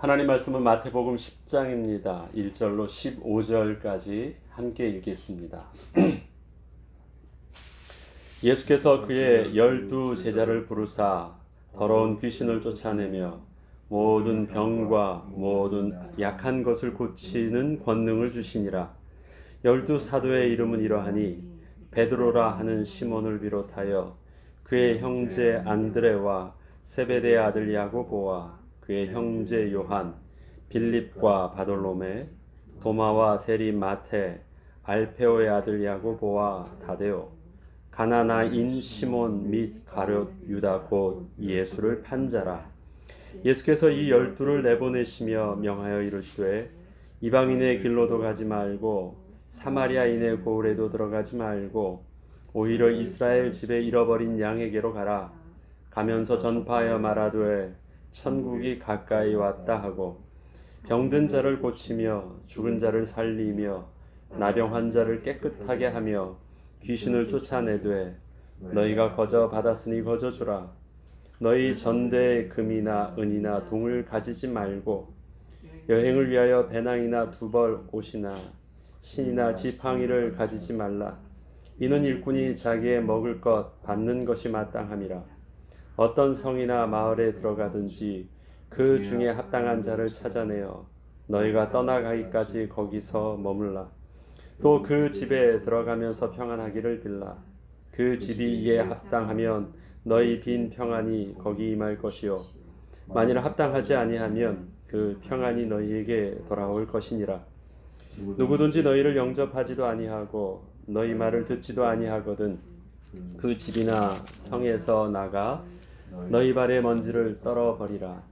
하나님 말씀은 마태복음 10장입니다. 1절로 15절까지 함께 읽겠습니다. 예수께서 그의 12제자를 부르사 더러운 귀신을 쫓아내며 모든 병과 모든 약한 것을 고치는 권능을 주시니라. 12사도의 이름은 이러하니 베드로라 하는 시몬을 비롯하여 그의 형제 안드레와 세베대의 아들 야고보와 그의 형제 요한, 빌립과 바돌로메, 도마와 세리 마테, 알페오의 아들 야고보와 다데오, 가나나인 시몬 및 가룟 유다 곧 예수를 판 자라. 예수께서 이 12를 내보내시며 명하여 이르시되 이방인의 길로도 가지 말고 사마리아인의 고을에도 들어가지 말고 오히려 이스라엘 집에 잃어버린 양에게로 가라. 가면서 전파하여 말하되 천국이 가까이 왔다 하고 병든 자를 고치며 죽은 자를 살리며 나병 환자를 깨끗하게 하며 귀신을 쫓아내되 너희가 거저 받았으니 거저 주라. 너희 전대에 금이나 은이나 동을 가지지 말고 여행을 위하여 배낭이나 두벌 옷이나 신이나 지팡이를 가지지 말라. 이는 일꾼이 자기의 먹을 것 받는 것이 마땅함이라. 어떤 성이나 마을에 들어가든지 그 중에 합당한 자를 찾아내어 너희가 떠나가기까지 거기서 머물라. 또 그 집에 들어가면서 평안하기를 빌라. 그 집이 이에 합당하면 너희 빈 평안이 거기 임할 것이요 만일 합당하지 아니하면 그 평안이 너희에게 돌아올 것이니라. 누구든지 너희를 영접하지도 아니하고 너희 말을 듣지도 아니하거든 그 집이나 성에서 나가 너희 발의 먼지를 떨어버리라.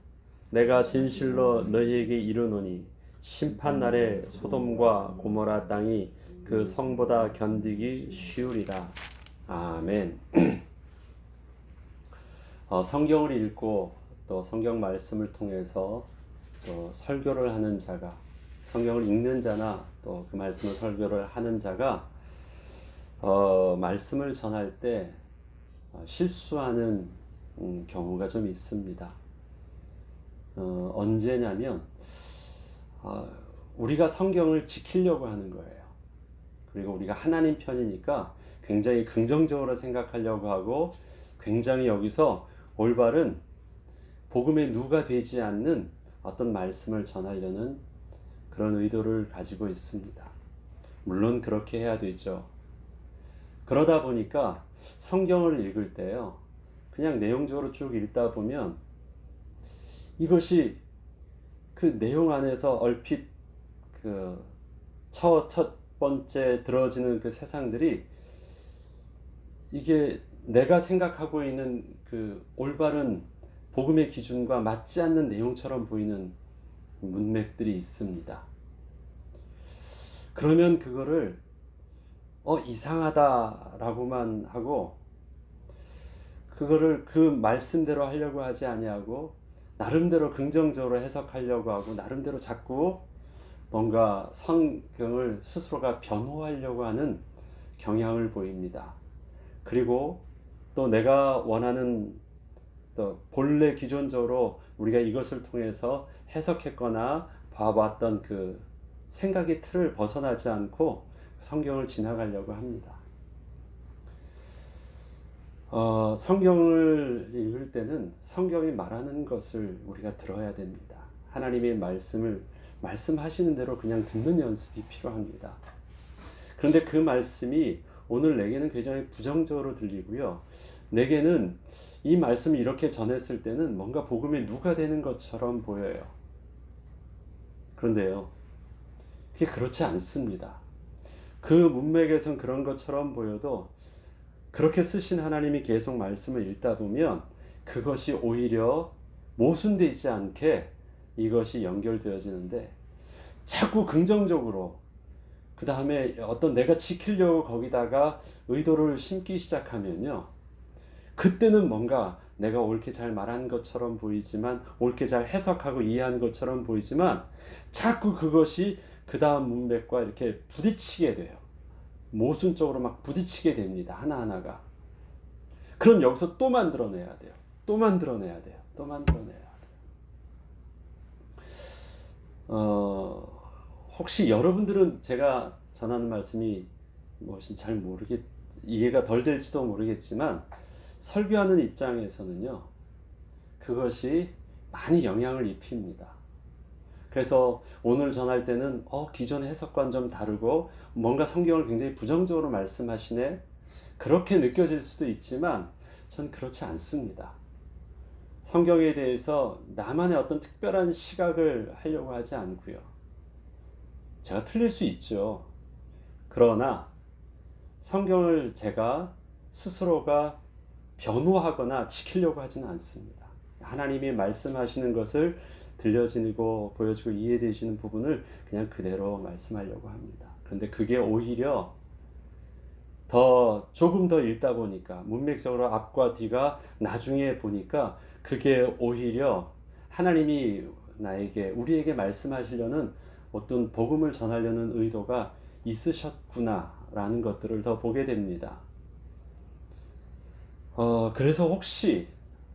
내가 진실로 너희에게 이르노니 심판날에 소돔과 고모라 땅이 그 성보다 견디기 쉬우리라. 아멘. 성경을 읽고 또 성경 말씀을 통해서 또 설교를 하는 자가, 성경을 읽는 자나 또 그 말씀을 설교를 하는 자가 말씀을 전할 때 실수하는 경우가 좀 있습니다. 언제냐면 우리가 성경을 지키려고 하는 거예요. 그리고 우리가 하나님 편이니까 굉장히 긍정적으로 생각하려고 하고 굉장히 여기서 올바른 복음의 누가 되지 않는 어떤 말씀을 전하려는 그런 의도를 가지고 있습니다. 물론 그렇게 해야 되죠. 그러다 보니까 성경을 읽을 때요, 그냥 내용적으로 쭉 읽다 보면 이것이 그 내용 안에서 얼핏 그 첫 번째 들어지는 그 세상들이 이게 내가 생각하고 있는 그 올바른 복음의 기준과 맞지 않는 내용처럼 보이는 문맥들이 있습니다. 그러면 그거를 이상하다라고만 하고 그거를 그 말씀대로 하려고 하지 아니하고 나름대로 긍정적으로 해석하려고 하고 나름대로 자꾸 뭔가 성경을 스스로가 변호하려고 하는 경향을 보입니다. 그리고 또 내가 원하는 또 본래 기존적으로 우리가 이것을 통해서 해석했거나 봐왔던 그 생각의 틀을 벗어나지 않고 성경을 지나가려고 합니다. 성경을 읽을 때는 성경이 말하는 것을 우리가 들어야 됩니다. 하나님의 말씀을 말씀하시는 대로 그냥 듣는 연습이 필요합니다. 그런데 그 말씀이 오늘 내게는 굉장히 부정적으로 들리고요. 내게는 이 말씀을 이렇게 전했을 때는 뭔가 복음의 누가 되는 것처럼 보여요. 그런데요, 그게 그렇지 않습니다. 그 문맥에선 그런 것처럼 보여도 그렇게 쓰신 하나님이 계속 말씀을 읽다 보면 그것이 오히려 모순되지 않게 이것이 연결되어지는데 자꾸 긍정적으로 그 다음에 어떤 내가 지키려고 거기다가 의도를 심기 시작하면요, 그때는 뭔가 내가 옳게 잘 말한 것처럼 보이지만 옳게 잘 해석하고 이해한 것처럼 보이지만 자꾸 그것이 그 다음 문맥과 이렇게 부딪히게 돼요. 모순적으로 막 부딪히게 됩니다. 하나하나가. 그럼 여기서 또 만들어내야 돼요. 또 만들어내야 돼요. 또 만들어내야 돼요. 혹시 여러분들은 제가 전하는 말씀이 무엇인지 잘 이해가 덜 될지도 모르겠지만 설교하는 입장에서는요, 그것이 많이 영향을 입힙니다. 그래서 오늘 전할 때는 기존 해석과는 좀 다르고 뭔가 성경을 굉장히 부정적으로 말씀하시네, 그렇게 느껴질 수도 있지만 전 그렇지 않습니다. 성경에 대해서 나만의 어떤 특별한 시각을 하려고 하지 않고요. 제가 틀릴 수 있죠. 그러나 성경을 제가 스스로가 변호하거나 지키려고 하지는 않습니다. 하나님이 말씀하시는 것을 들려지고 보여지고 이해되시는 부분을 그냥 그대로 말씀하려고 합니다. 그런데 그게 오히려 조금 더 읽다 보니까 문맥적으로 앞과 뒤가 나중에 보니까 그게 오히려 하나님이 우리에게 말씀하시려는 어떤 복음을 전하려는 의도가 있으셨구나라는 것들을 더 보게 됩니다. 그래서 혹시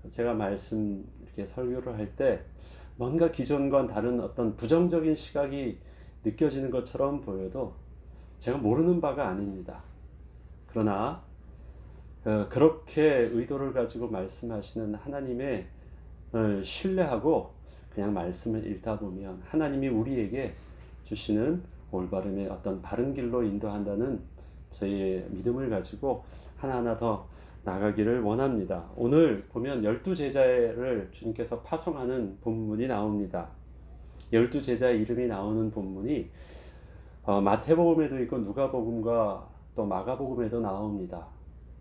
제가 이렇게 설교를 할 때 뭔가 기존과 다른 어떤 부정적인 시각이 느껴지는 것처럼 보여도 제가 모르는 바가 아닙니다. 그러나 그렇게 의도를 가지고 말씀하시는 하나님의 신뢰하고 그냥 말씀을 읽다 보면 하나님이 우리에게 주시는 올바름의 어떤 바른 길로 인도한다는 저희의 믿음을 가지고 하나하나 더 나가기를 원합니다. 오늘 보면 12제자를 주님께서 파송하는 본문이 나옵니다. 12제자의 이름이 나오는 본문이 마태복음에도 있고 누가복음과 또 마가복음에도 나옵니다.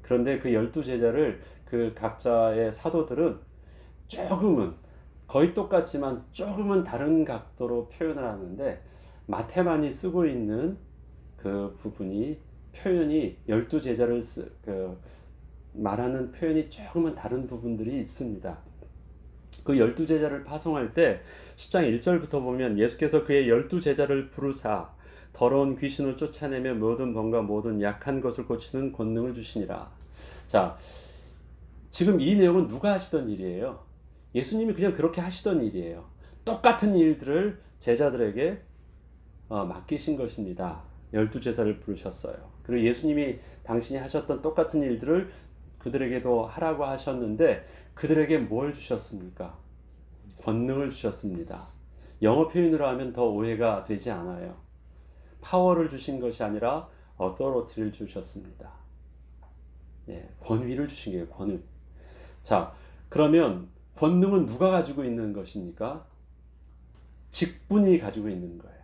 그런데 그 12제자를 그 각자의 사도들은 조금은 거의 똑같지만 조금은 다른 각도로 표현을 하는데 마태만이 쓰고 있는 그 표현이 12제자를 말하는 표현이 조금은 다른 부분들이 있습니다. 그 12제자를 파송할 때 10장 1절부터 보면 예수께서 그의 12제자를 부르사 더러운 귀신을 쫓아내며 모든 병과 모든 약한 것을 고치는 권능을 주시니라. 자, 지금 이 내용은 누가 하시던 일이에요? 예수님이 그냥 그렇게 하시던 일이에요. 똑같은 일들을 제자들에게 맡기신 것입니다. 12제자를 부르셨어요. 그리고 예수님이 당신이 하셨던 똑같은 일들을 그들에게도 하라고 하셨는데 그들에게 뭘 주셨습니까? 권능을 주셨습니다. 영어 표현으로 하면 더 오해가 되지 않아요. 파워를 주신 것이 아니라 authority를 주셨습니다. 권위를 주신 거예요. 권위. 자, 그러면 권능은 누가 가지고 있는 것입니까? 직분이 가지고 있는 거예요.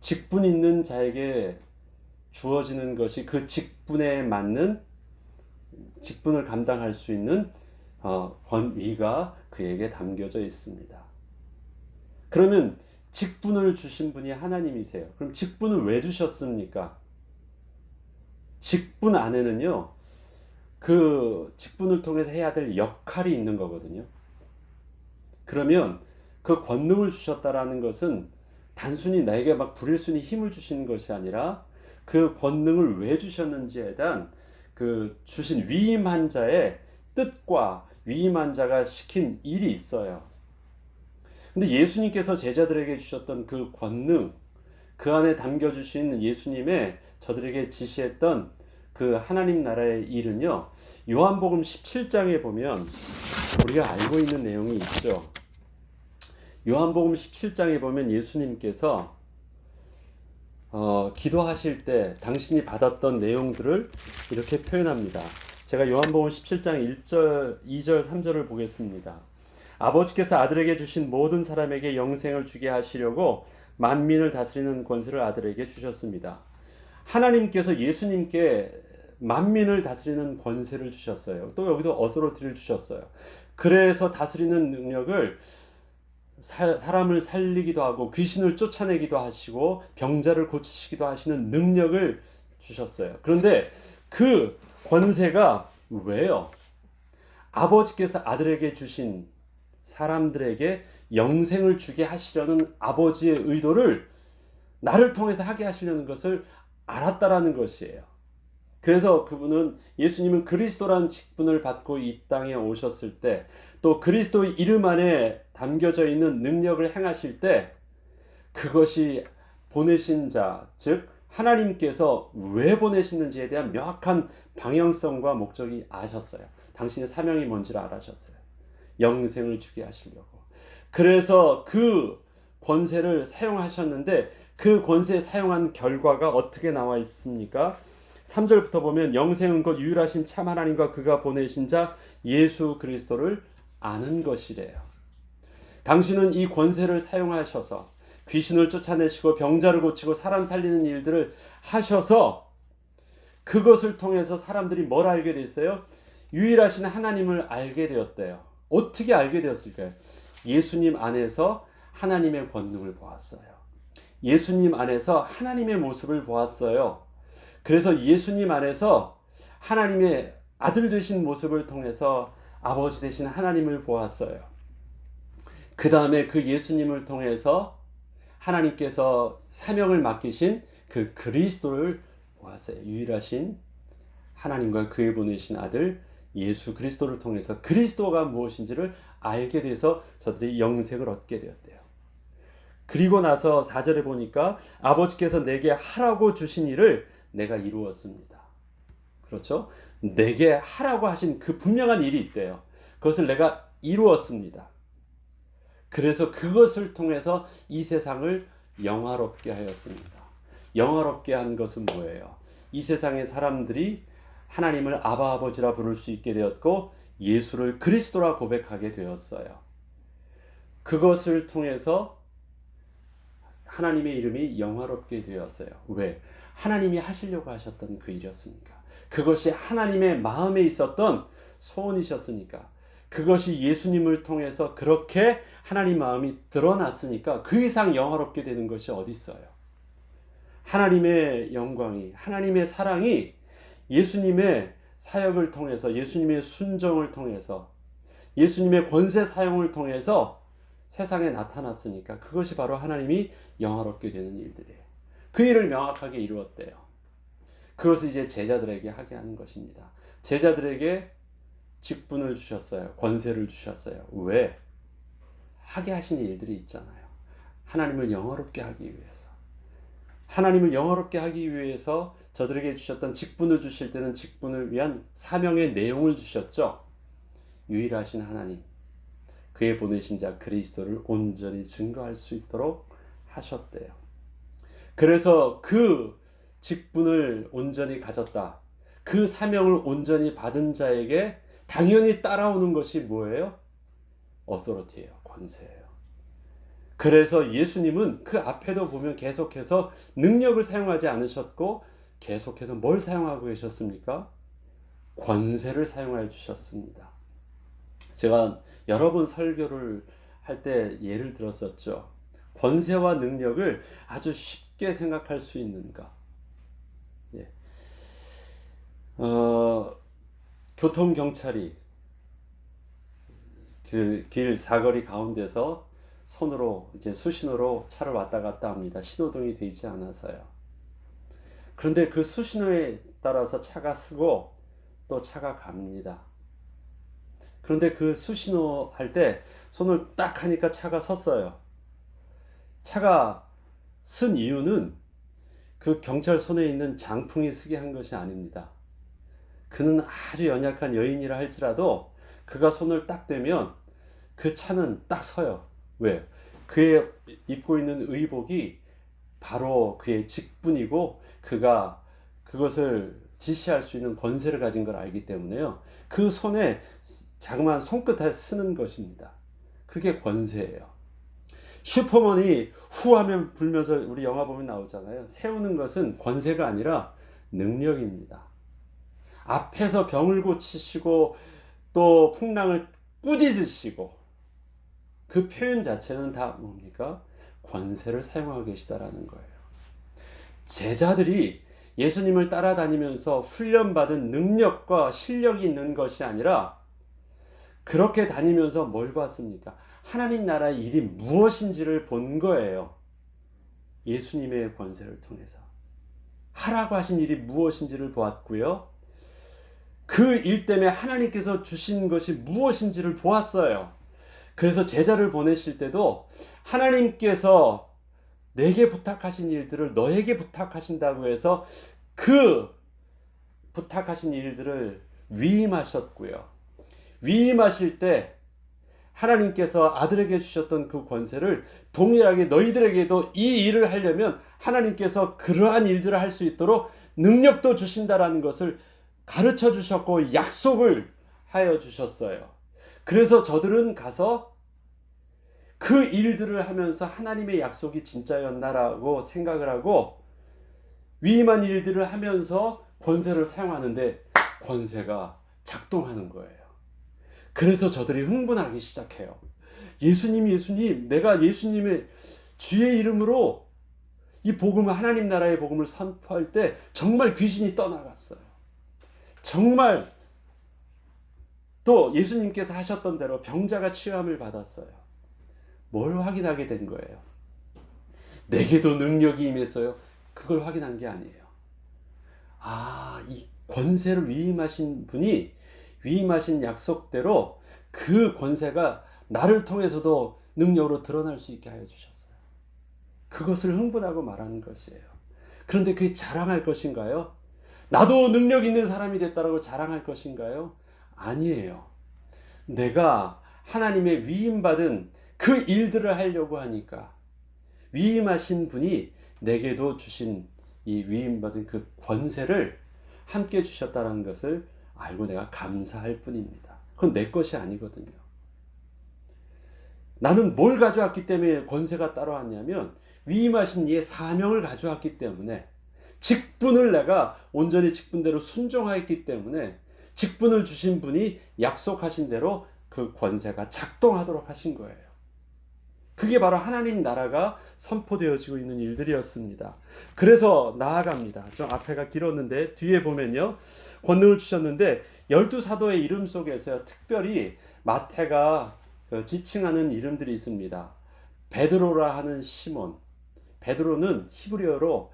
직분 있는 자에게 주어지는 것이 그 직분에 맞는 직분을 감당할 수 있는 권위가 그에게 담겨져 있습니다. 그러면 직분을 주신 분이 하나님이세요. 그럼 직분을 왜 주셨습니까? 직분 안에는요, 그 직분을 통해서 해야 될 역할이 있는 거거든요. 그러면 그 권능을 주셨다라는 것은 단순히 나에게 막 부릴순히 힘을 주시는 것이 아니라 그 권능을 왜 주셨는지에 대한 그 주신 위임한 자의 뜻과 위임한 자가 시킨 일이 있어요. 근데 예수님께서 제자들에게 주셨던 그 권능, 그 안에 담겨주신 예수님의 저들에게 지시했던 그 하나님 나라의 일은요, 요한복음 17장에 보면 우리가 알고 있는 내용이 있죠. 요한복음 17장에 보면 예수님께서 기도하실 때 당신이 받았던 내용들을 이렇게 표현합니다. 제가 요한복음 17장 1절, 2절, 3절을 보겠습니다. 아버지께서 아들에게 주신 모든 사람에게 영생을 주게 하시려고 만민을 다스리는 권세를 아들에게 주셨습니다. 하나님께서 예수님께 만민을 다스리는 권세를 주셨어요. 또 여기도 어서로티를 주셨어요. 그래서 다스리는 능력을 사람을 살리기도 하고 귀신을 쫓아내기도 하시고 병자를 고치시기도 하시는 능력을 주셨어요. 그런데 그 권세가 왜요? 아버지께서 아들에게 주신 사람들에게 영생을 주게 하시려는 아버지의 의도를 나를 통해서 하게 하시려는 것을 알았다라는 것이에요. 그래서 그분은 예수님은 그리스도라는 직분을 받고 이 땅에 오셨을 때, 또 그리스도의 이름 안에 담겨져 있는 능력을 행하실 때, 그것이 보내신 자, 즉 하나님께서 왜 보내시는지에 대한 명확한 방향성과 목적이 아셨어요. 당신의 사명이 뭔지를 알아셨어요. 영생을 주게 하시려고. 그래서 그 권세를 사용하셨는데, 그 권세 사용한 결과가 어떻게 나와 있습니까? 3절부터 보면 영생은 곧 유일하신 참 하나님과 그가 보내신 자 예수 그리스도를 아는 것이래요. 당신은 이 권세를 사용하셔서 귀신을 쫓아내시고 병자를 고치고 사람 살리는 일들을 하셔서 그것을 통해서 사람들이 뭘 알게 됐어요? 유일하신 하나님을 알게 되었대요. 어떻게 알게 되었을까요? 예수님 안에서 하나님의 권능을 보았어요. 예수님 안에서 하나님의 모습을 보았어요. 그래서 예수님 안에서 하나님의 아들 되신 모습을 통해서 아버지 되신 하나님을 보았어요. 그 다음에 그 예수님을 통해서 하나님께서 사명을 맡기신 그 그리스도를 보았어요. 유일하신 하나님과 그의 보내신 아들 예수 그리스도를 통해서 그리스도가 무엇인지를 알게 돼서 저들이 영생을 얻게 되었대요. 그리고 나서 4절에 보니까 아버지께서 내게 하라고 주신 일을 내가 이루었습니다. 그렇죠? 내게 하라고 하신 그 분명한 일이 있대요. 그것을 내가 이루었습니다. 그래서 그것을 통해서 이 세상을 영화롭게 하였습니다. 영화롭게 한 것은 뭐예요? 이 세상의 사람들이 하나님을 아바 아버지라 부를 수 있게 되었고 예수를 그리스도라 고백하게 되었어요. 그것을 통해서 하나님의 이름이 영화롭게 되었어요. 왜? 하나님이 하시려고 하셨던 그 일이었으니까. 그것이 하나님의 마음에 있었던 소원이셨으니까. 그것이 예수님을 통해서 그렇게 하나님 마음이 드러났으니까 그 이상 영화롭게 되는 것이 어디 있어요? 하나님의 영광이, 하나님의 사랑이 예수님의 사역을 통해서, 예수님의 순종을 통해서, 예수님의 권세 사용을 통해서 세상에 나타났으니까 그것이 바로 하나님이 영화롭게 되는 일들이에요. 그 일을 명확하게 이루었대요. 그것을 이제 제자들에게 하게 하는 것입니다. 제자들에게 직분을 주셨어요. 권세를 주셨어요. 왜? 하게 하신 일들이 있잖아요. 하나님을 영화롭게 하기 위해서. 하나님을 영화롭게 하기 위해서 저들에게 주셨던 직분을 주실 때는 직분을 위한 사명의 내용을 주셨죠. 유일하신 하나님, 그의 보내신 자 그리스도를 온전히 증거할 수 있도록 하셨대요. 그래서 그 직분을 온전히 가졌다. 그 사명을 온전히 받은 자에게 당연히 따라오는 것이 뭐예요? 어서리티예요. 권세예요. 그래서 예수님은 그 앞에도 보면 계속해서 능력을 사용하지 않으셨고 계속해서 뭘 사용하고 계셨습니까? 권세를 사용하여 주셨습니다. 제가 여러 번 설교를 할 때 예를 들었었죠. 권세와 능력을 아주 쉽게 생각할 수 있는가? 예. 교통경찰이 그 길 사거리 가운데서 손으로 이제 수신호로 차를 왔다 갔다 합니다. 신호등이 되지 않아서요. 그런데 그 수신호에 따라서 차가 서고 또 차가 갑니다. 그런데 그 수신호 할 때 손을 딱 하니까 차가 섰어요. 차가 쓴 이유는 그 경찰 손에 있는 장풍이 서게 한 것이 아닙니다. 그는 아주 연약한 여인이라 할지라도 그가 손을 딱 대면 그 차는 딱 서요. 왜? 그의 입고 있는 의복이 바로 그의 직분이고 그가 그것을 지시할 수 있는 권세를 가진 걸 알기 때문에요. 그 손에 자그마한 손끝에 쓰는 것입니다. 그게 권세예요. 슈퍼맨이 후 하면 불면서 우리 영화 보면 나오잖아요. 세우는 것은 권세가 아니라 능력입니다. 앞에서 병을 고치시고 또 풍랑을 꾸짖으시고 그 표현 자체는 다 뭡니까? 권세를 사용하고 계시다라는 거예요. 제자들이 예수님을 따라다니면서 훈련받은 능력과 실력이 있는 것이 아니라 그렇게 다니면서 뭘 봤습니까? 하나님 나라의 일이 무엇인지를 본 거예요. 예수님의 권세를 통해서. 하라고 하신 일이 무엇인지를 보았고요. 그 일 때문에 하나님께서 주신 것이 무엇인지를 보았어요. 그래서 제자를 보내실 때도 하나님께서 내게 부탁하신 일들을 너에게 부탁하신다고 해서 그 부탁하신 일들을 위임하셨고요. 위임하실 때 하나님께서 아들에게 주셨던 그 권세를 동일하게 너희들에게도 이 일을 하려면 하나님께서 그러한 일들을 할 수 있도록 능력도 주신다라는 것을 가르쳐 주셨고 약속을 하여 주셨어요. 그래서 저들은 가서 그 일들을 하면서 하나님의 약속이 진짜였나라고 생각을 하고 위임한 일들을 하면서 권세를 사용하는데 권세가 작동하는 거예요. 그래서 저들이 흥분하기 시작해요. 예수님, 내가 예수님의 주의 이름으로 이 복음을, 하나님 나라의 복음을 선포할 때 정말 귀신이 떠나갔어요. 정말 또 예수님께서 하셨던 대로 병자가 치유함을 받았어요. 뭘 확인하게 된 거예요? 내게도 능력이 임했어요. 그걸 확인한 게 아니에요. 이 권세를 위임하신 분이 위임하신 약속대로 그 권세가 나를 통해서도 능력으로 드러날 수 있게 하여 주셨어요. 그것을 흥분하고 말하는 것이에요. 그런데 그게 자랑할 것인가요? 나도 능력 있는 사람이 됐다라고 자랑할 것인가요? 아니에요. 내가 하나님의 위임받은 그 일들을 하려고 하니까 위임하신 분이 내게도 주신 이 위임받은 그 권세를 함께 주셨다는 것을 알고 내가 감사할 뿐입니다. 그건 내 것이 아니거든요. 나는 뭘 가져왔기 때문에 권세가 따라왔냐면 위임하신 이의 사명을 가져왔기 때문에 직분을 내가 온전히 직분대로 순종하였기 때문에 직분을 주신 분이 약속하신 대로 그 권세가 작동하도록 하신 거예요. 그게 바로 하나님 나라가 선포되어지고 있는 일들이었습니다. 그래서 나아갑니다. 좀 앞에가 길었는데 뒤에 보면요. 권능을 주셨는데 12사도의 이름 속에서 특별히 마태가 지칭하는 이름들이 있습니다. 베드로라 하는 시몬. 베드로는 히브리어로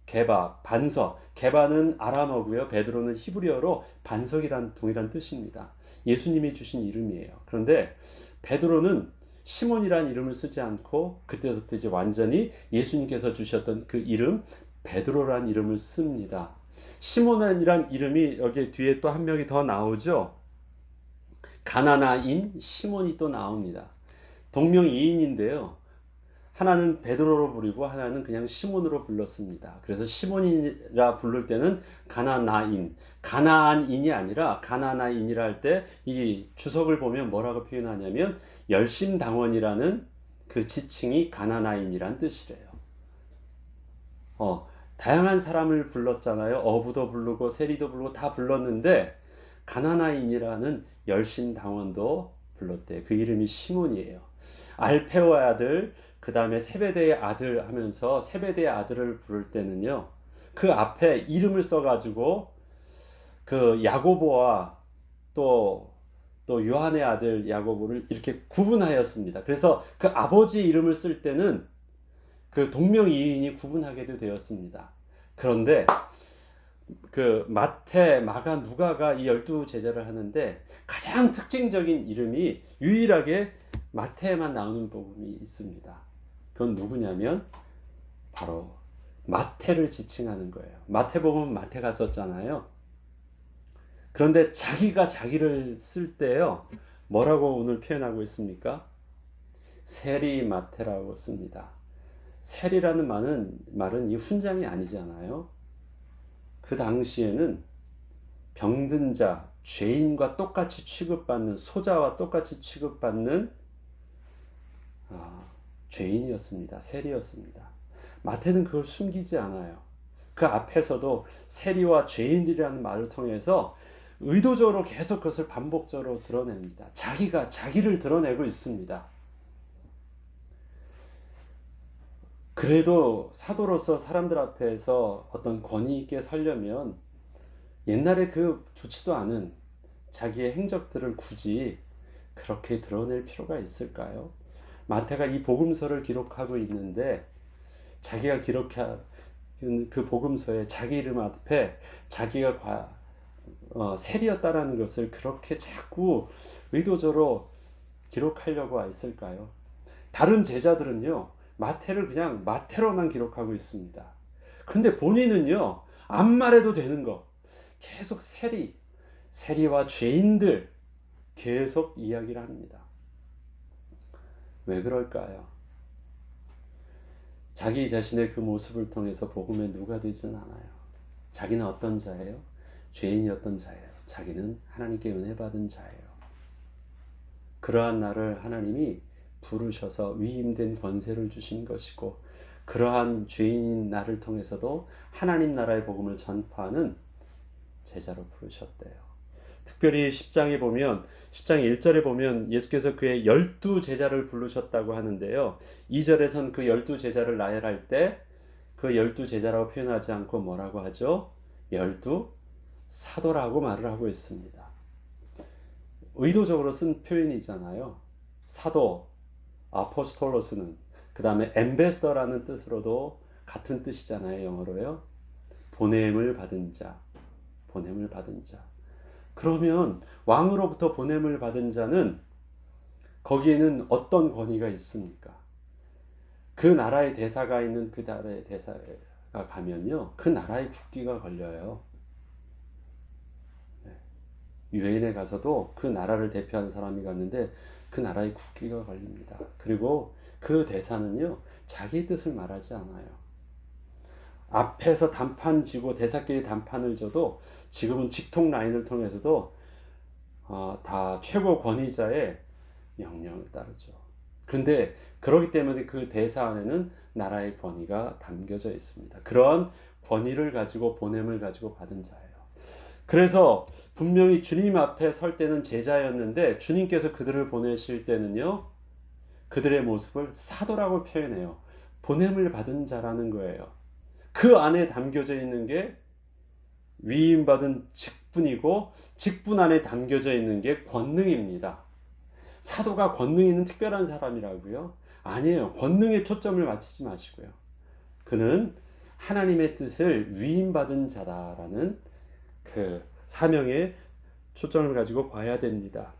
게바, 반석. 게바는 아람어고요. 베드로는 히브리어로 반석이란 동일한 뜻입니다. 예수님이 주신 이름이에요. 그런데 베드로는 시몬이란 이름을 쓰지 않고 그때부터 이제 완전히 예수님께서 주셨던 그 이름 베드로란 이름을 씁니다. 시몬이란 이름이 여기 뒤에 또 한 명이 더 나오죠. 가나나인 시몬이 또 나옵니다. 동명이인인데요. 하나는 베드로로 부르고 하나는 그냥 시몬으로 불렀습니다. 그래서 시몬이라 부를 때는 가나나인, 가나안인이 아니라 가나나인이라 할 때 이 주석을 보면 뭐라고 표현하냐면 열심당원이라는 그 지칭이 가나나인이란 뜻이래요. 다양한 사람을 불렀잖아요. 어부도 부르고 세리도 부르고 다 불렀는데 가나나인이라는 열심당원도 불렀대요. 그 이름이 시몬이에요. 알페오의 아들, 그 다음에 세베대의 아들 하면서 세베대의 아들을 부를 때는요. 그 앞에 이름을 써가지고 그 야고보와 또 요한의 아들 야고보를 이렇게 구분하였습니다. 그래서 그 아버지 이름을 쓸 때는 그 동명이인이 구분하게도 되었습니다. 그런데 그 마태, 마가, 누가가 이 12제자를 하는데 가장 특징적인 이름이 유일하게 마태에만 나오는 복음이 있습니다. 그건 누구냐면 바로 마태를 지칭하는 거예요. 마태복음은 마태가 썼잖아요. 그런데 자기가 자기를 쓸 때요. 뭐라고 오늘 표현하고 있습니까? 세리 마태라고 씁니다. 세리라는 말은 이 훈장이 아니잖아요. 그 당시에는 병든 자, 죄인과 똑같이 취급받는, 소자와 똑같이 취급받는 죄인이었습니다. 세리였습니다. 마태는 그걸 숨기지 않아요. 그 앞에서도 세리와 죄인들이라는 말을 통해서 의도적으로 계속 그것을 반복적으로 드러냅니다. 자기가 자기를 드러내고 있습니다. 그래도 사도로서 사람들 앞에서 어떤 권위 있게 살려면 옛날에 그 좋지도 않은 자기의 행적들을 굳이 그렇게 드러낼 필요가 있을까요? 마태가 이 복음서를 기록하고 있는데 자기가 그 복음서에 자기 이름 앞에 자기가 세리였다라는 것을 그렇게 자꾸 의도적으로 기록하려고 했을까요? 다른 제자들은요, 마태를 그냥 마태로만 기록하고 있습니다. 근데 본인은요, 안 말해도 되는 거 계속 세리와 죄인들 계속 이야기를 합니다. 왜 그럴까요? 자기 자신의 그 모습을 통해서 복음의 누가 되지는 않아요. 자기는 어떤 자예요? 죄인이었던 자예요. 자기는 하나님께 은혜 받은 자예요. 그러한 나를 하나님이 부르셔서 위임된 권세를 주신 것이고, 그러한 죄인인 나를 통해서도 하나님 나라의 복음을 전파하는 제자로 부르셨대요. 특별히 10장 1절에 보면 예수께서 그의 12제자를 부르셨다고 하는데요. 2절에선 그 12제자를 나열할 때 그 12제자라고 표현하지 않고 뭐라고 하죠? 12사도라고 말을 하고 있습니다. 의도적으로 쓴 표현이잖아요. 사도, 아포스톨로스는 그 다음에 엠베스더라는 뜻으로도 같은 뜻이잖아요. 영어로요. 보냄을 받은 자. 그러면 왕으로부터 보냄을 받은 자는 거기에는 어떤 권위가 있습니까? 그 나라의 대사가 있는 그 나라의 대사가 가면요, 그 나라의 국기가 걸려요. 유엔에 가서도 그 나라를 대표하는 사람이 갔는데 그 나라의 국기가 걸립니다. 그리고 그 대사는요, 자기 뜻을 말하지 않아요. 앞에서 단판 지고 대사끼리 단판을 져도 지금은 직통 라인을 통해서도 다 최고 권위자의 명령을 따르죠. 그런데 그렇기 때문에 그 대사 안에는 나라의 권위가 담겨져 있습니다. 그런 권위를 가지고 보냄을 가지고 받은 자예요. 그래서 분명히 주님 앞에 설 때는 제자였는데 주님께서 그들을 보내실 때는요, 그들의 모습을 사도라고 표현해요. 보냄을 받은 자라는 거예요. 그 안에 담겨져 있는 게 위임받은 직분이고, 직분 안에 담겨져 있는 게 권능입니다. 사도가 권능 있는 특별한 사람이라고요? 아니에요. 권능에 초점을 맞추지 마시고요. 그는 하나님의 뜻을 위임받은 자다라는 그 사명에 초점을 가지고 봐야 됩니다.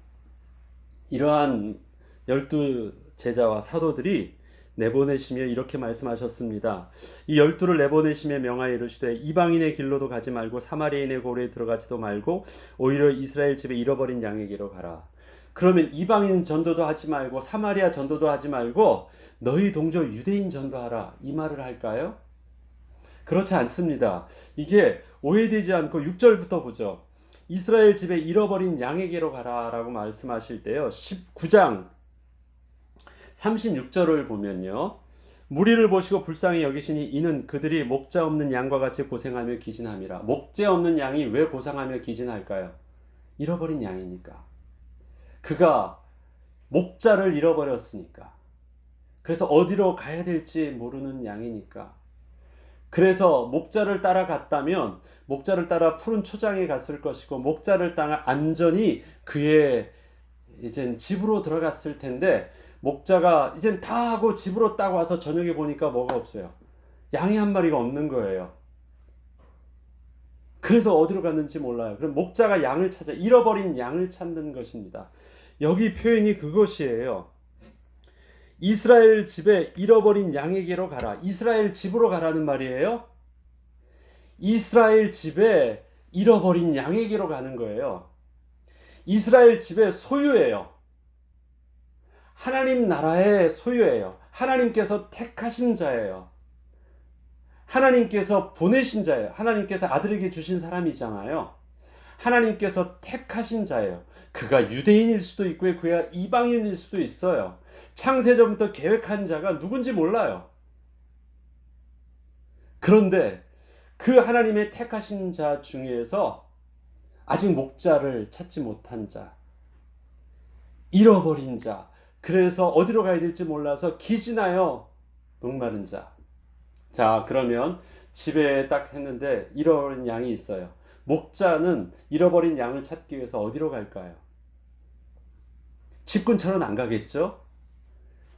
이러한 12제자와 사도들이 내보내시며 이렇게 말씀하셨습니다. 이 12를 내보내시며 명하여 이르시되 이방인의 길로도 가지 말고 사마리아인의 고래에 들어가지도 말고 오히려 이스라엘 집에 잃어버린 양에게로 가라. 그러면 이방인 전도도 하지 말고 사마리아 전도도 하지 말고 너희 동족 유대인 전도하라, 이 말을 할까요? 그렇지 않습니다. 이게 오해되지 않고 6절부터 보죠. 이스라엘 집에 잃어버린 양에게로 가라라고 말씀하실 때요, 19장 36절을 보면요, 무리를 보시고 불쌍히 여기시니 이는 그들이 목자 없는 양과 같이 고생하며 기진함이라. 목자 없는 양이 왜 고생하며 기진할까요? 잃어버린 양이니까. 그가 목자를 잃어버렸으니까. 그래서 어디로 가야 될지 모르는 양이니까. 그래서 목자를 따라갔다면 목자를 따라 푸른 초장에 갔을 것이고, 목자를 따라 안전히 그의 이젠 집으로 들어갔을 텐데, 목자가 이젠 다 하고 집으로 딱 와서 저녁에 보니까 뭐가 없어요. 양이 한 마리가 없는 거예요. 그래서 어디로 갔는지 몰라요. 그럼 목자가 양을 찾아, 잃어버린 양을 찾는 것입니다. 여기 표현이 그것이에요. 이스라엘 집에 잃어버린 양에게로 가라. 이스라엘 집으로 가라는 말이에요. 이스라엘 집에 잃어버린 양에게로 가는 거예요. 이스라엘 집의 소유예요. 하나님 나라의 소유예요. 하나님께서 택하신 자예요. 하나님께서 보내신 자예요. 하나님께서 아들에게 주신 사람이잖아요. 하나님께서 택하신 자예요. 그가 유대인일 수도 있고요, 그가 이방인일 수도 있어요. 창세전부터 계획한 자가 누군지 몰라요. 그런데 그 하나님의 택하신 자 중에서 아직 목자를 찾지 못한 자, 잃어버린 자, 그래서 어디로 가야 될지 몰라서 기진하여 목마른 자. 자, 그러면 집에 딱 했는데 잃어버린 양이 있어요. 목자는 잃어버린 양을 찾기 위해서 어디로 갈까요? 집 근처로는 안 가겠죠?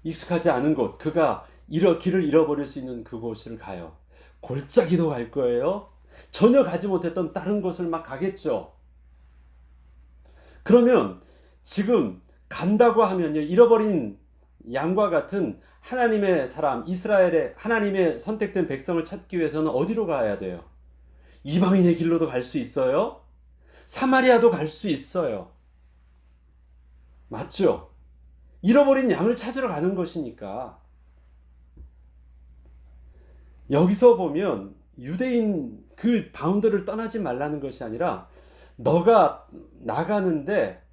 익숙하지 않은 곳, 그가 길을 잃어버릴 수 있는 그곳을 가요. 골짜기도 갈 거예요. 전혀 가지 못했던 다른 곳을 막 가겠죠. 그러면 지금 간다고 하면요, 잃어버린 양과 같은 하나님의 사람, 이스라엘의 하나님의 선택된 백성을 찾기 위해서는 어디로 가야 돼요? 이방인의 길로도 갈 수 있어요. 사마리아도 갈 수 있어요. 맞죠? 잃어버린 양을 찾으러 가는 것이니까. 여기서 보면 유대인 그 바운더를 떠나지 말라는 것이 아니라 너가 나가는데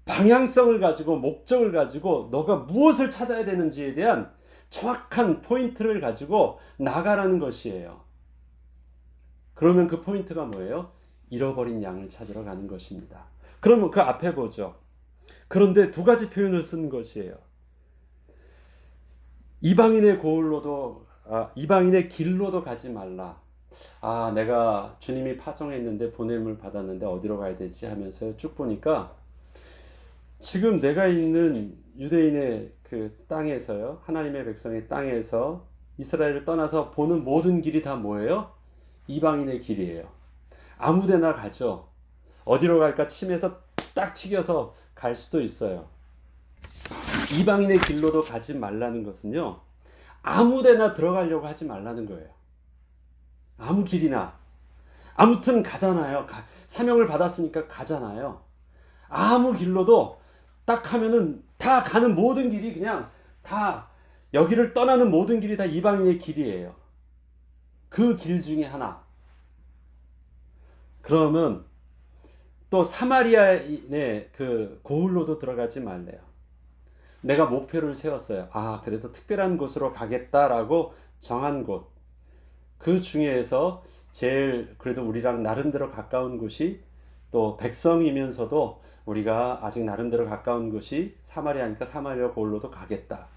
방향성을 가지고 목적을 가지고 너가 무엇을 찾아야 되는지에 대한 정확한 포인트를 가지고 나가라는 것이에요. 그러면 그 포인트가 뭐예요? 잃어버린 양을 찾으러 가는 것입니다. 그러면 그 앞에 보죠. 그런데 두 가지 표현을 쓴 것이에요. 이방인의 길로도 가지 말라. 내가 주님이 파송했는데 보냄을 받았는데 어디로 가야 되지 하면서 쭉 보니까 지금 내가 있는 유대인의 그 땅에서요, 하나님의 백성의 땅에서 이스라엘을 떠나서 보는 모든 길이 다 뭐예요? 이방인의 길이에요. 아무데나 가죠. 어디로 갈까 침에서 딱 튀겨서 갈 수도 있어요. 이방인의 길로도 가지 말라는 것은요, 아무데나 들어가려고 하지 말라는 거예요. 아무 길이나. 아무튼 가잖아요. 사명을 받았으니까 가잖아요. 아무 길로도 딱 하면은 다 가는 모든 길이 그냥 다 여기를 떠나는 모든 길이 다 이방인의 길이에요. 그 길 중에 하나. 그러면 또 사마리아인의 그 고을로도 들어가지 말래요. 내가 목표를 세웠어요. 그래도 특별한 곳으로 가겠다라고 정한 곳. 그 중에서 제일 그래도 우리랑 나름대로 가까운 곳이 또 백성이면서도 우리가 아직 나름대로 가까운 곳이 사마리아니까 사마리아 고을로도 가겠다.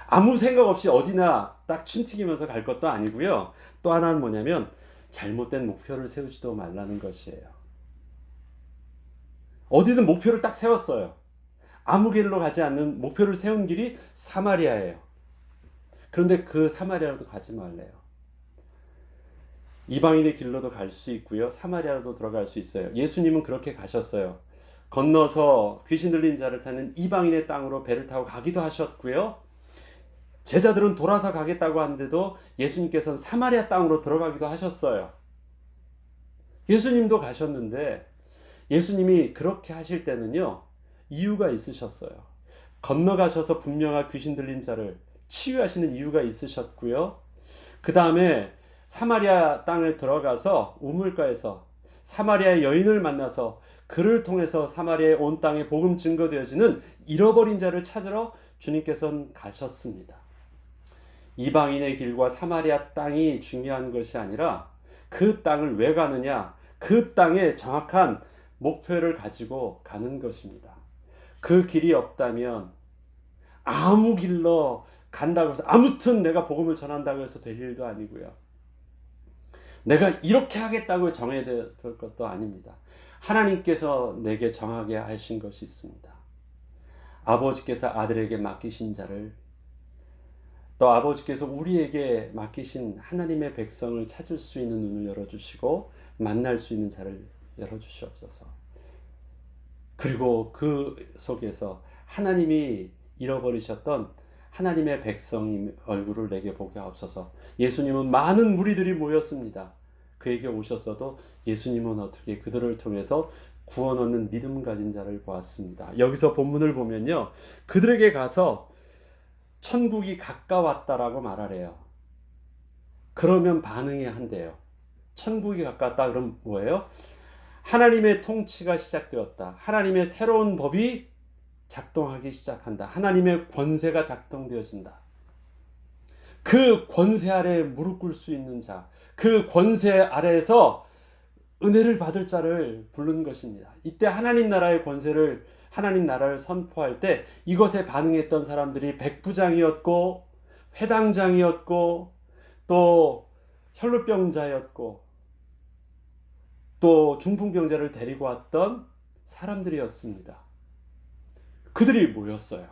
아무 생각 없이 어디나 딱 춤튀기면서 갈 것도 아니고요. 또 하나는 뭐냐면 잘못된 목표를 세우지도 말라는 것이에요. 어디든 목표를 딱 세웠어요. 아무 길로 가지 않는 목표를 세운 길이 사마리아예요. 그런데 그 사마리아로도 가지 말래요. 이방인의 길로도 갈 수 있고요. 사마리아로도 들어갈 수 있어요. 예수님은 그렇게 가셨어요. 건너서 귀신 들린 자를 찾는 이방인의 땅으로 배를 타고 가기도 하셨고요. 제자들은 돌아서 가겠다고 하는데도 예수님께서는 사마리아 땅으로 들어가기도 하셨어요. 예수님도 가셨는데 예수님이 그렇게 하실 때는요, 이유가 있으셨어요. 건너가셔서 분명한 귀신 들린 자를 치유하시는 이유가 있으셨고요. 그 다음에 사마리아 땅에 들어가서 우물가에서 사마리아의 여인을 만나서 그를 통해서 사마리아의 온 땅에 복음 증거되어지는 잃어버린 자를 찾으러 주님께서는 가셨습니다. 이방인의 길과 사마리아 땅이 중요한 것이 아니라 그 땅을 왜 가느냐, 그 땅에 정확한 목표를 가지고 가는 것입니다. 그 길이 없다면 아무 길로 간다고 해서 아무튼 내가 복음을 전한다고 해서 될 일도 아니고요. 내가 이렇게 하겠다고 정해야 될 것도 아닙니다. 하나님께서 내게 정하게 하신 것이 있습니다. 아버지께서 아들에게 맡기신 자를, 또 아버지께서 우리에게 맡기신 하나님의 백성을 찾을 수 있는 눈을 열어주시고 만날 수 있는 자를 열어주시옵소서. 그리고 그 속에서 하나님이 잃어버리셨던 하나님의 백성의 얼굴을 내게 보게 하옵소서. 예수님은 많은 무리들이 모였습니다. 그에게 오셨어도 예수님은 어떻게 그들을 통해서 구원 얻는 믿음 가진 자를 보았습니다. 여기서 본문을 보면요, 그들에게 가서 천국이 가까웠다라고 말하래요. 그러면 반응해야 한대요. 천국이 가까웠다 그럼 뭐예요? 하나님의 통치가 시작되었다. 하나님의 새로운 법이 작동하기 시작한다. 하나님의 권세가 작동되어진다. 그 권세 아래에 무릎 꿇을 수 있는 자, 그 권세 아래에서 은혜를 받을 자를 부르는 것입니다. 이때 하나님 나라의 권세를, 하나님 나라를 선포할 때 이것에 반응했던 사람들이 백부장이었고 회당장이었고 또 혈루병자였고 또 중풍병자를 데리고 왔던 사람들이었습니다. 그들이 모였어요.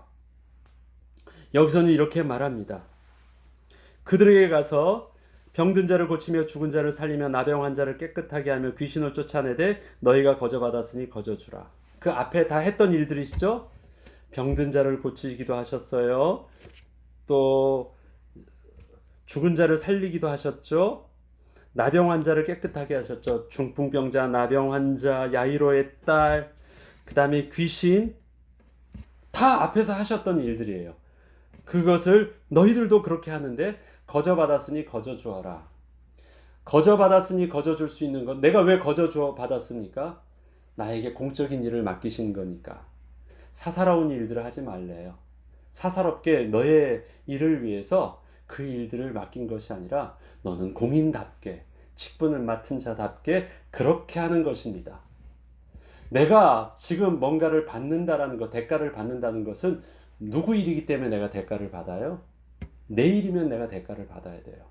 여기서는 이렇게 말합니다. 그들에게 가서 병든 자를 고치며 죽은 자를 살리며 나병 환자를 깨끗하게 하며 귀신을 쫓아내되 너희가 거저받았으니 거저주라. 그 앞에 다 했던 일들이시죠? 병든 자를 고치기도 하셨어요. 또 죽은 자를 살리기도 하셨죠. 나병 환자를 깨끗하게 하셨죠. 중풍병자, 나병 환자, 야이로의 딸, 그 다음에 귀신, 다 앞에서 하셨던 일들이에요. 그것을 너희들도 그렇게 하는데 거저받았으니 거저주어라. 거저받았으니 거저줄 수 있는 건 내가 왜 거저주어 받았습니까? 나에게 공적인 일을 맡기신 거니까. 사사로운 일들을 하지 말래요. 사사롭게 너의 일을 위해서 그 일들을 맡긴 것이 아니라 너는 공인답게 직분을 맡은 자답게 그렇게 하는 것입니다. 내가 지금 뭔가를 받는다라는 것, 대가를 받는다는 것은 누구 일이기 때문에 내가 대가를 받아요? 내 일이면 내가 대가를 받아야 돼요.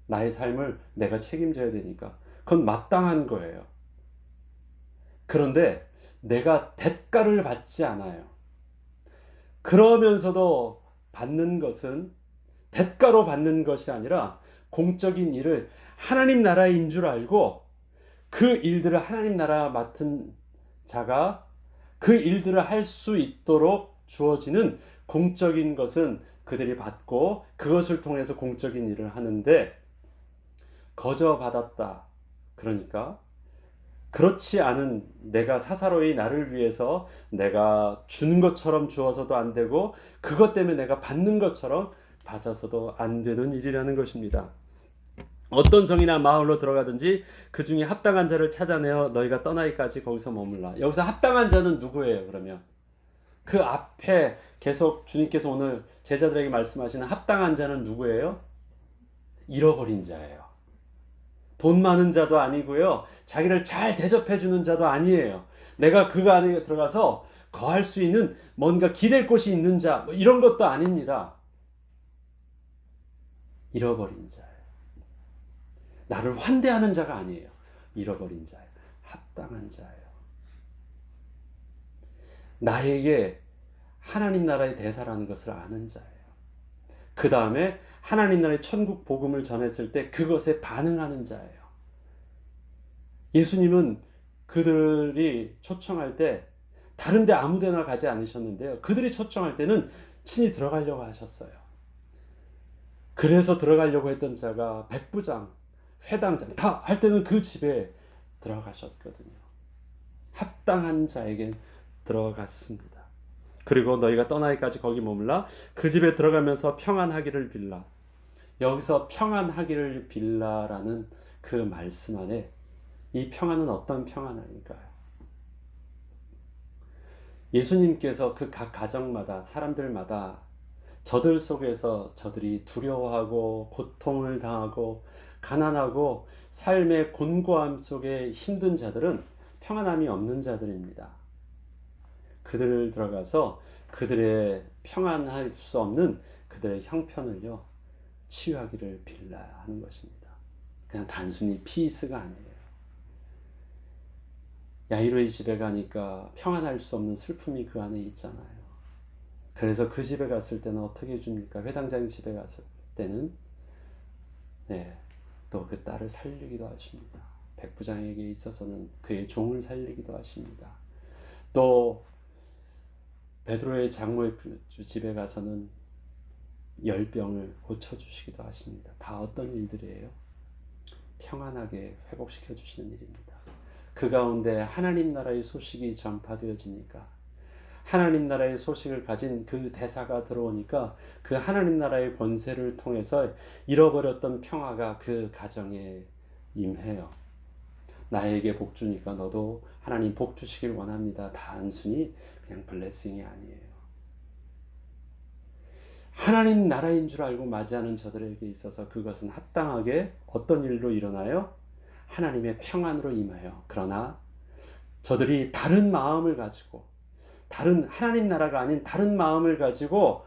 나의 삶을 내가 책임져야 되니까. 그건 마땅한 거예요. 그런데 내가 대가를 받지 않아요. 그러면서도 받는 것은 대가로 받는 것이 아니라 공적인 일을 하나님 나라인 줄 알고 그 일들을 하나님 나라 맡은 자가 그 일들을 할 수 있도록 주어지는 공적인 것은 그들이 받고 그것을 통해서 공적인 일을 하는데 거저 받았다. 그러니까 그렇지 않은 내가 사사로이 나를 위해서 내가 주는 것처럼 주어서도 안 되고 그것 때문에 내가 받는 것처럼 받아서도 안 되는 일이라는 것입니다. 어떤 성이나 마을로 들어가든지 그 중에 합당한 자를 찾아내어 너희가 떠나기까지 거기서 머물라. 여기서 합당한 자는 누구예요? 그러면 그 앞에 계속 주님께서 오늘 제자들에게 말씀하시는 합당한 자는 누구예요? 잃어버린 자예요. 돈 많은 자도 아니고요. 자기를 잘 대접해 주는 자도 아니에요. 내가 그 안에 들어가서 거할 수 있는 뭔가 기댈 곳이 있는 자, 뭐 이런 것도 아닙니다. 잃어버린 자예요. 나를 환대하는 자가 아니에요. 잃어버린 자예요. 합당한 자예요. 나에게 하나님 나라의 대사라는 것을 아는 자예요. 그 다음에 하나님 나라의 천국 복음을 전했을 때 그것에 반응하는 자예요. 예수님은 그들이 초청할 때 다른 데 아무 데나 가지 않으셨는데요. 그들이 초청할 때는 친히 들어가려고 하셨어요. 그래서 들어가려고 했던 자가 백부장, 회당장 다 할 때는 그 집에 들어가셨거든요. 합당한 자에게 들어갔습니다. 그리고 너희가 떠나기까지 거기 머물라. 그 집에 들어가면서 평안하기를 빌라. 여기서 평안하기를 빌라라는 그 말씀 안에 이 평안은 어떤 평안일까요? 예수님께서 그 각 가정마다 사람들마다 저들 속에서 저들이 두려워하고 고통을 당하고 가난하고 삶의 곤고함 속에 힘든 자들은 평안함이 없는 자들입니다. 그들을 들어가서 그들의 평안할 수 없는 그들의 형편을요 치유하기를 빌라 하는 것입니다. 그냥 단순히 피스가 아니에요. 야이로의 집에 가니까 평안할 수 없는 슬픔이 그 안에 있잖아요. 그래서 그 집에 갔을 때는 어떻게 해줍니까? 회당장 집에 갔을 때는 또 그 딸을 살리기도 하십니다. 백부장에게 있어서는 그의 종을 살리기도 하십니다. 또 베드로의 장모의 집에 가서는 열병을 고쳐주시기도 하십니다. 다 어떤 일들이에요? 평안하게 회복시켜 주시는 일입니다. 그 가운데 하나님 나라의 소식이 전파되어지니까 하나님 나라의 소식을 가진 그 대사가 들어오니까 그 하나님 나라의 권세를 통해서 잃어버렸던 평화가 그 가정에 임해요. 나에게 복 주니까 너도 하나님 복 주시길 원합니다. 단순히 그냥 블레싱이 아니에요. 하나님 나라인 줄 알고 맞이하는 저들에게 있어서 그것은 합당하게 어떤 일로 일어나요? 하나님의 평안으로 임해요. 그러나 저들이 다른 마음을 가지고 다른 하나님 나라가 아닌 다른 마음을 가지고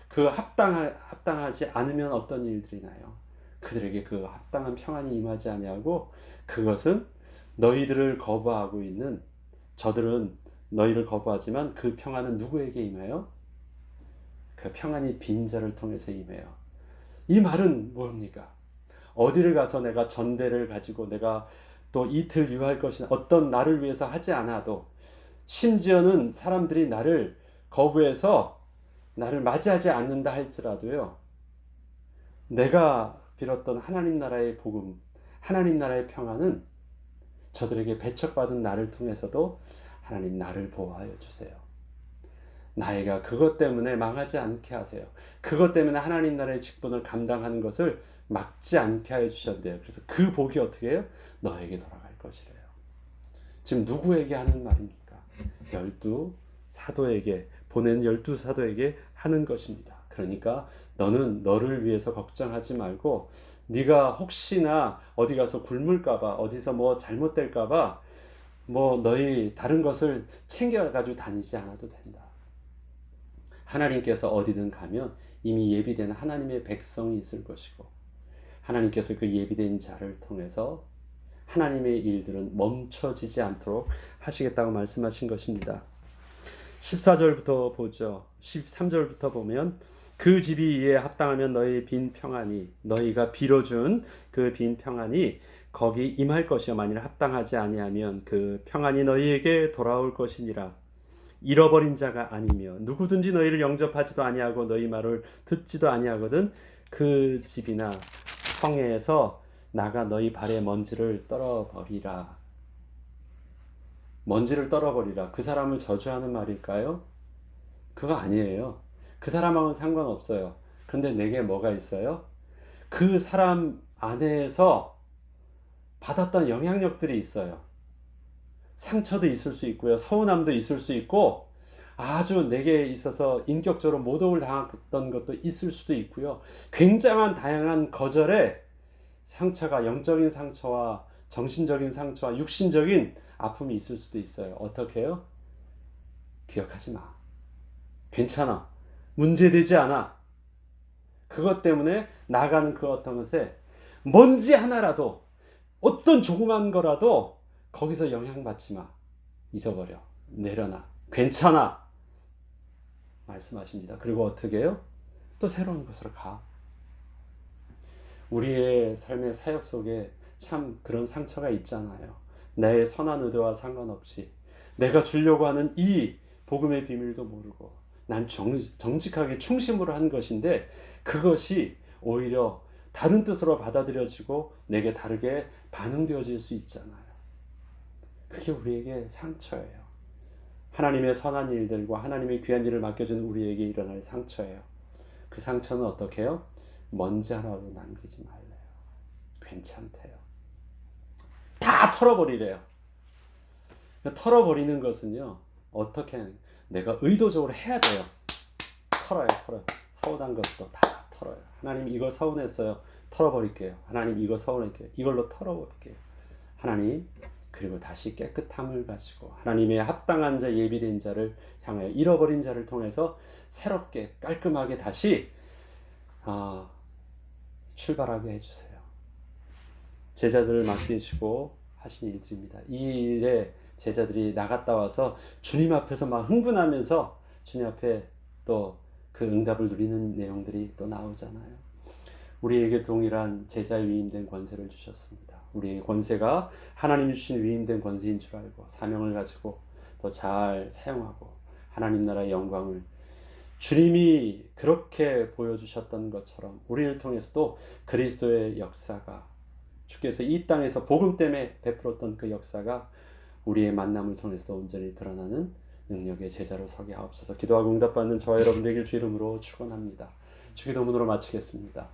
그 합당하지 않으면 어떤 일들이 나요? 그들에게 그 합당한 평안이 임하지 아니하고 그것은 너희들을 거부하고 있는 저들은 너희를 거부하지만 그 평안은 누구에게 임해요? 그 평안이 빈 자를 통해서 임해요. 이 말은 뭡니까? 어디를 가서 내가 전대를 가지고 내가 또 이틀 유할 것이나 어떤 나를 위해서 하지 않아도, 심지어는 사람들이 나를 거부해서 나를 맞이하지 않는다 할지라도요, 내가 빌었던 하나님 나라의 복음, 하나님 나라의 평안은 저들에게 배척받은 나를 통해서도 하나님 나를 보호하여 주세요. 나이가 그것 때문에 망하지 않게 하세요. 그것 때문에 하나님 나라의 직분을 감당하는 것을 막지 않게 하여 주셨대요. 그래서 그 복이 어떻게 해요? 너에게 돌아갈 것이래요. 지금 누구에게 하는 말입니까? 12사도에게, 보낸 12사도에게 하는 것입니다. 그러니까 너는 너를 위해서 걱정하지 말고, 네가 혹시나 어디 가서 굶을까봐, 어디서 뭐 잘못될까봐 뭐 너희 다른 것을 챙겨가지고 다니지 않아도 된다. 하나님께서 어디든 가면 이미 예비된 하나님의 백성이 있을 것이고, 하나님께서 그 예비된 자를 통해서 하나님의 일들은 멈춰지지 않도록 하시겠다고 말씀하신 것입니다. 14절부터 보죠. 13절부터 보면, 그 집이 이에 합당하면 너희 빈 평안이, 너희가 빌어준 그 빈 평안이 거기 임할 것이요, 만일 합당하지 아니하면 그 평안이 너희에게 돌아올 것이니라. 잃어버린 자가 아니며 누구든지 너희를 영접하지도 아니하고 너희 말을 듣지도 아니하거든 그 집이나 성에서 나가 너희 발의 먼지를 떨어버리라. 먼지를 떨어버리라. 그 사람을 저주하는 말일까요? 그거 아니에요. 그 사람하고는 상관없어요. 그런데 내게 뭐가 있어요? 그 사람 안에서 받았던 영향력들이 있어요. 상처도 있을 수 있고요. 서운함도 있을 수 있고, 아주 내게 있어서 인격적으로 모독을 당했던 것도 있을 수도 있고요. 굉장한 다양한 거절의 상처가, 영적인 상처와 정신적인 상처와 육신적인 아픔이 있을 수도 있어요. 어떻게 해요? 기억하지 마. 괜찮아. 문제되지 않아. 그것 때문에 나가는 그 어떤 것에 먼지 하나라도, 어떤 조그만 거라도 거기서 영향받지 마. 잊어버려. 내려놔. 괜찮아. 말씀하십니다. 그리고 어떻게 해요? 또 새로운 곳으로 가. 우리의 삶의 사역 속에 참 그런 상처가 있잖아요. 내 선한 의도와 상관없이 내가 주려고 하는 이 복음의 비밀도 모르고 난 정직하게 충심으로 한 것인데, 그것이 오히려 다른 뜻으로 받아들여지고 내게 다르게 반응되어질 수 있잖아요. 그게 우리에게 상처예요. 하나님의 선한 일들과 하나님의 귀한 일을 맡겨준 우리에게 일어날 상처예요. 그 상처는 어떻게 해요? 먼지 하나도 남기지 말래요. 괜찮대요. 다 털어버리래요. 털어버리는 것은요, 어떻게 내가 의도적으로 해야 돼요. 털어요. 서운한 것도 다 털어요. 하나님 이거 서운했어요. 털어버릴게요. 하나님 이거 서운할게요. 이걸로 털어버릴게요. 하나님, 그리고 다시 깨끗함을 가지고 하나님의 합당한 자, 예비된 자를 향하여 잃어버린 자를 통해서 새롭게 깔끔하게 다시 출발하게 해주세요. 제자들을 맡기시고 하신 일들입니다. 이 일에 제자들이 나갔다 와서 주님 앞에서 막 흥분하면서 주님 앞에 또 그 응답을 누리는 내용들이 또 나오잖아요. 우리에게 동일한 제자의 위임된 권세를 주셨습니다. 우리의 권세가 하나님이 주신 위임된 권세인 줄 알고 사명을 가지고 더 잘 사용하고 하나님 나라의 영광을 주님이 그렇게 보여주셨던 것처럼 우리를 통해서도 그리스도의 역사가, 주께서 이 땅에서 복음 때문에 베풀었던 그 역사가 우리의 만남을 통해서도 온전히 드러나는 능력의 제자로 서게 하옵소서. 기도하고 응답받는 저와 여러분 되길 주 이름으로 축원합니다. 주기도문으로 마치겠습니다.